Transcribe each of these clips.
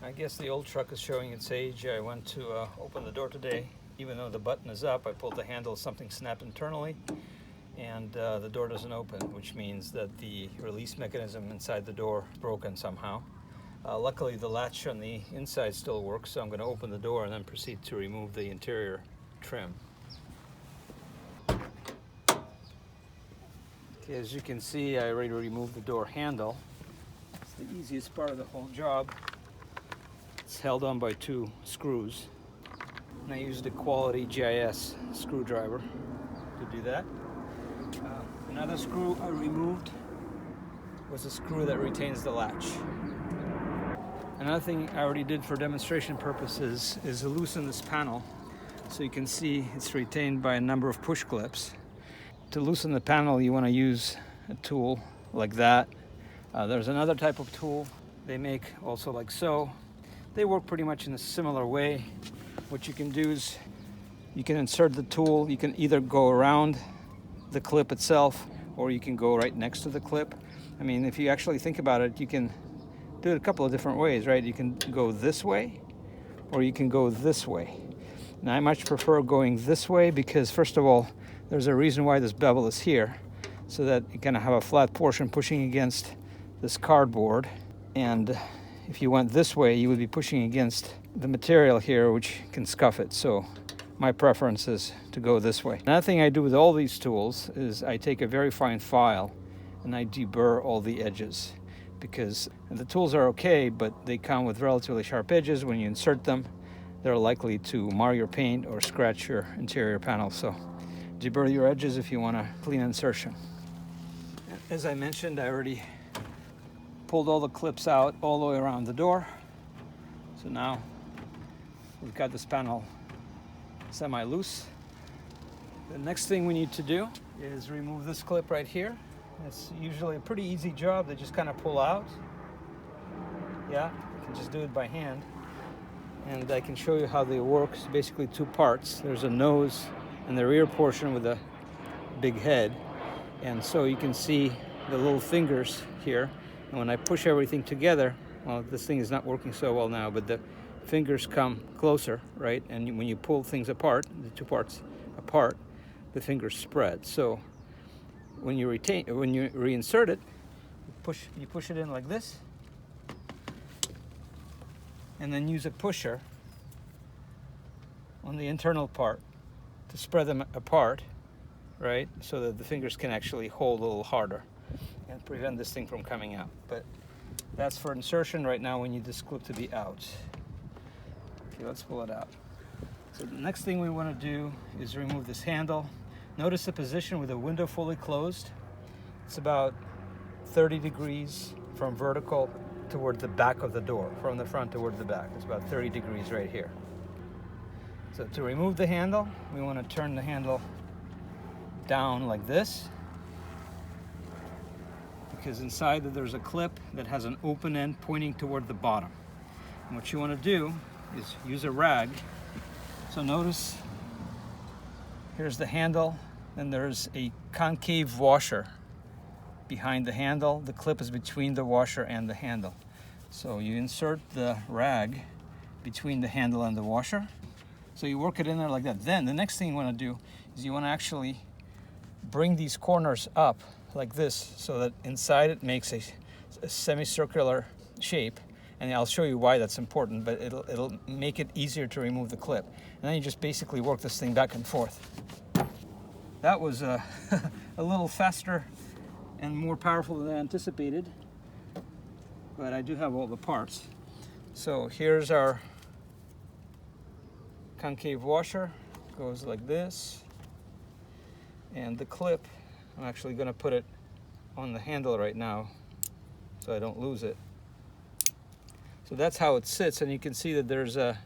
I guess the old truck is showing its age. I went to open the door today. Even though the button is up, I pulled the handle, something snapped internally, and the door doesn't open, which means that the release mechanism inside the door is broken somehow. Luckily, the latch on the inside still works, so I'm going to open the door and then proceed to remove the interior trim. Okay, as you can see, I already removed the door handle. It's the easiest part of the whole job. It's held on by 2 screws. And I used a quality GIS screwdriver to do that. Another screw I removed was a screw that retains the latch. Another thing I already did for demonstration purposes is to loosen this panel. So you can see it's retained by a number of push clips. To loosen the panel, you want to use a tool like that. There's another type of tool they make also like so. They work pretty much in a similar way. What you can do is you can insert the tool. You can either go around the clip itself or you can go right next to the clip. I mean, if you actually think about it, you can do it a couple of different ways, right? You can go this way or you can go this way. And I much prefer going this way because, first of all, there's a reason why this bevel is here, so that you kind of have a flat portion pushing against this cardboard. And if you went this way, you would be pushing against the material here, which can scuff it. So my preference is to go this way. Another thing I do with all these tools is I take a very fine file and I deburr all the edges, because the tools are okay, but they come with relatively sharp edges. When you insert them, they're likely to mar your paint or scratch your interior panel. So deburr your edges if you want a clean insertion. As I mentioned, I already pulled all the clips out all the way around the door. So now we've got this panel semi-loose. The next thing we need to do is remove this clip right here. It's usually a pretty easy job. They just kind of pull out. Yeah, you can just do it by hand. And I can show you how they work. It's basically 2 parts. There's a nose and the rear portion with a big head. And so you can see the little fingers here. And when I push everything together, well, this thing is not working so well now, but the fingers come closer, right? And when you pull things apart, the 2 parts apart, the fingers spread. So when you reinsert it, you push it in like this, and then use a pusher on the internal part to spread them apart, right? So that the fingers can actually hold a little harder and prevent this thing from coming out. But that's for insertion. Right now we need this clip to be out. Okay, let's pull it out. So the next thing we want to do is remove this handle. Notice the position with the window fully closed. It's about 30 degrees from vertical toward the back of the door, from the front toward the back. It's about 30 degrees right here. So to remove the handle, we want to turn the handle down like this, because inside there's a clip that has an open end pointing toward the bottom. And what you want to do is use a rag. So notice here's the handle, then there's a concave washer behind the handle. The clip is between the washer and the handle. So you insert the rag between the handle and the washer. So you work it in there like that. Then the next thing you want to do is you want to actually bring these corners up like this, so that inside it makes a semicircular shape. And I'll show you why that's important, but it'll make it easier to remove the clip. And then you just basically work this thing back and forth. That was a little faster and more powerful than I anticipated, but I do have all the parts. So here's our concave washer. It goes like this. And the clip, I'm actually going to put it on the handle right now so I don't lose it. So that's how it sits, and you can see that there's a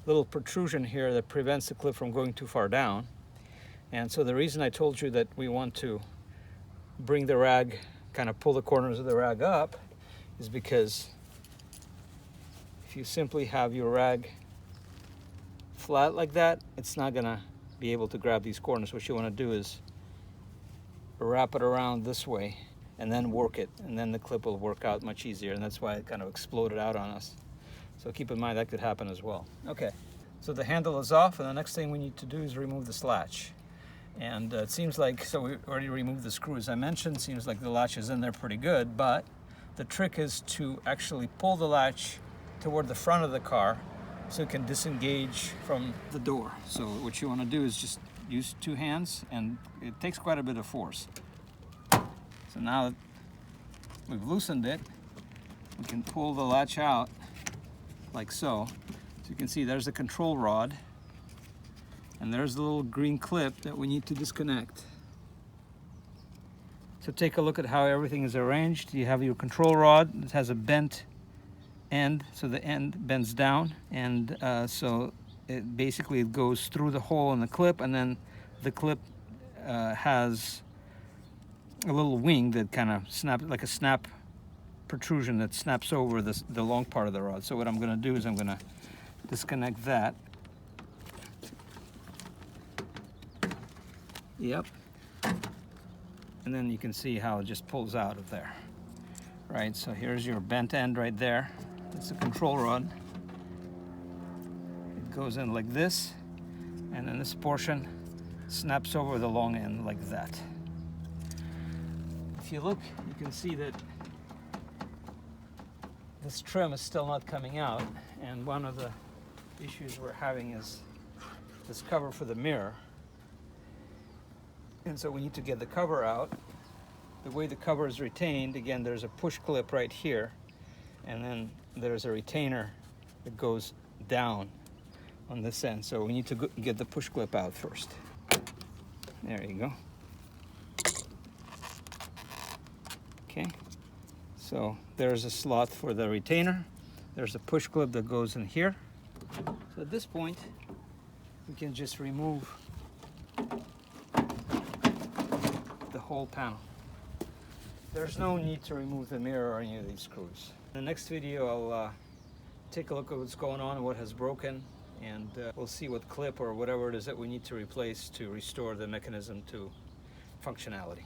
little protrusion here that prevents the clip from going too far down. And so the reason I told you that we want to bring the rag, kind of pull the corners of the rag up, is because if you simply have your rag flat like that, it's not going to be able to grab these corners. What you want to do is wrap it around this way and then work it, and then the clip will work out much easier, and that's why it kind of exploded out on us. So keep in mind that could happen as well. Okay, so the handle is off, and the next thing we need to do is remove this latch. And it seems like, so we already removed the screw as I mentioned, seems like the latch is in there pretty good, but the trick is to actually pull the latch toward the front of the car so it can disengage from the door. So what you want to do is just use 2 hands, and it takes quite a bit of force. So now that we've loosened it, we can pull the latch out like so. So you can see there's the control rod, and there's the little green clip that we need to disconnect. So take a look at how everything is arranged. You have your control rod. It has a bent end, so the end bends down, and so it basically goes through the hole in the clip, and then the clip has a little wing that kind of snaps, like a snap protrusion that snaps over the long part of the rod. So what I'm going to do is I'm going to disconnect that. Yep. And then you can see how it just pulls out of there. Right, so here's your bent end right there. That's the control rod. It goes in like this, and then this portion snaps over the long end like that. If you look, you can see that this trim is still not coming out, and one of the issues we're having is this cover for the mirror. And so we need to get the cover out. The way the cover is retained, again, there's a push clip right here, and then there's a retainer that goes down on this end. So we need to get the push clip out first. There you go. Okay, so there's a slot for the retainer. There's a push clip that goes in here. So at this point, we can just remove the whole panel. There's no need to remove the mirror or any of these screws. In the next video, I'll take a look at what's going on and what has broken, and we'll see what clip or whatever it is that we need to replace to restore the mechanism to functionality.